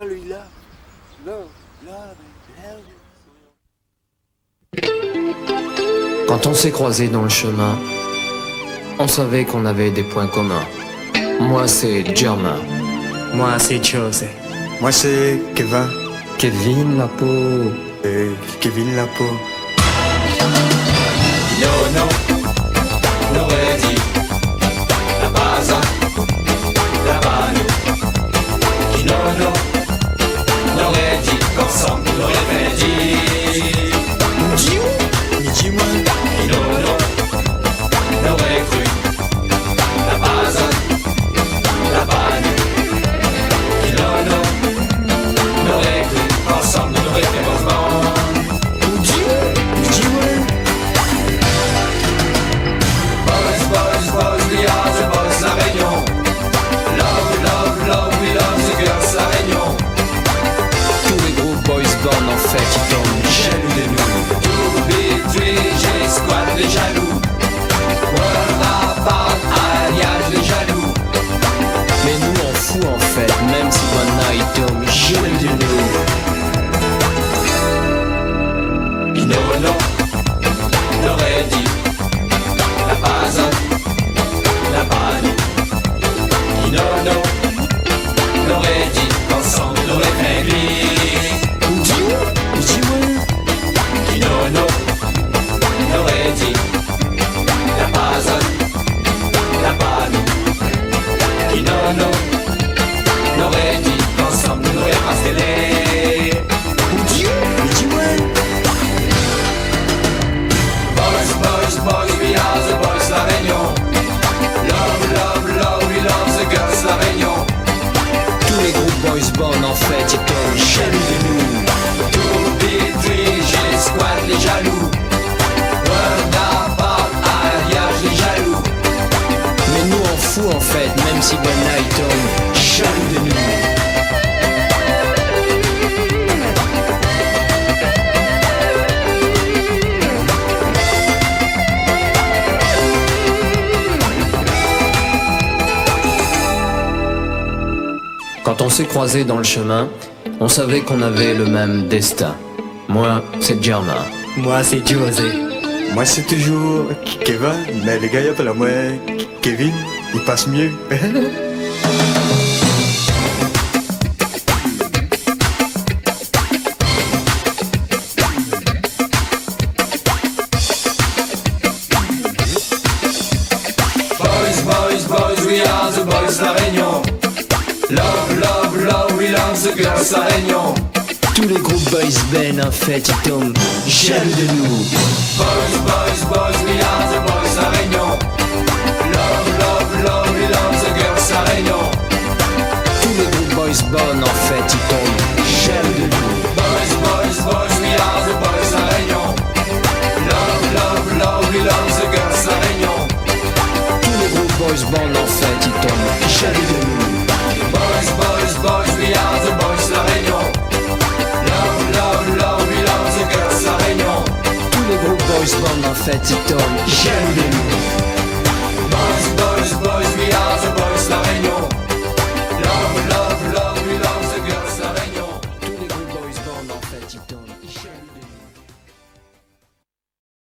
Lui-là. Quand on s'est croisés dans le chemin, on savait qu'on avait des points communs. Moi c'est Germain. Moi c'est José. Moi c'est Kevin. Kevin la peau. Kevin la peau. No, l'aurait dit. La base, la balle. No, l'aurait dit. Qu'ensemble nous l'aurait fait dire. Dis-moi. No, l'aurait cru. La base, la balle. No, l'aurait cru. Qu'ensemble nous l'aurait fait mouvement. Boys, we are the boys, la Réunion. Love, we love the girls, la Réunion. Tous les gros boys born en fait ils tombent Jaloux de nous. Two big three, j'ai squad les jaloux. World apart, alliage les jaloux. Mais nous on fout en fait, même si one night tombe jaloux de nous. No, l'aurait dit. La base, la balle. No, l'aurait dit. Ensemble l'aurait fait glisser. No, l'aurait dit. La base, la balle. No, l'aurait dit. Ensemble nous l'aurait pas scellé. Boys, we are the boys, la Réunion. Love, we love the girls, la Réunion. Tous les gros boys born en fait ils tombent jaloux de nous. Two big three, j'ai squad les jaloux. World apart, alliage les jaloux. Mais nous on fout en fait, même si one night tombe jaloux de nous. Quand on s'est croisés dans le chemin, on savait qu'on avait le même destin. Moi, c'est Germain. Moi c'est José. Moi c'est toujours Kevin, mais les gars ils appellent moi Kevin, il passe mieux. Boys, we are the boys, la Réunion. Love, we love the girls, la Réunion. Tous les gros boys ben en fait ils tombent jaloux de nous. Boys, we are the boys, la Réunion. Love, we love the girls, la Réunion. Tous les gros boys born en fait ils tombent jaloux de nous. Boys, we are the boys, la Réunion. Love, we love the girls, la Réunion. Tous les gros boys born en fait ils tombent jaloux de nous. Boys, we are the boys, la Réunion. Love, we love the girls, la Réunion. Tous les gros boys born en fait ils tombent jaloux de nous.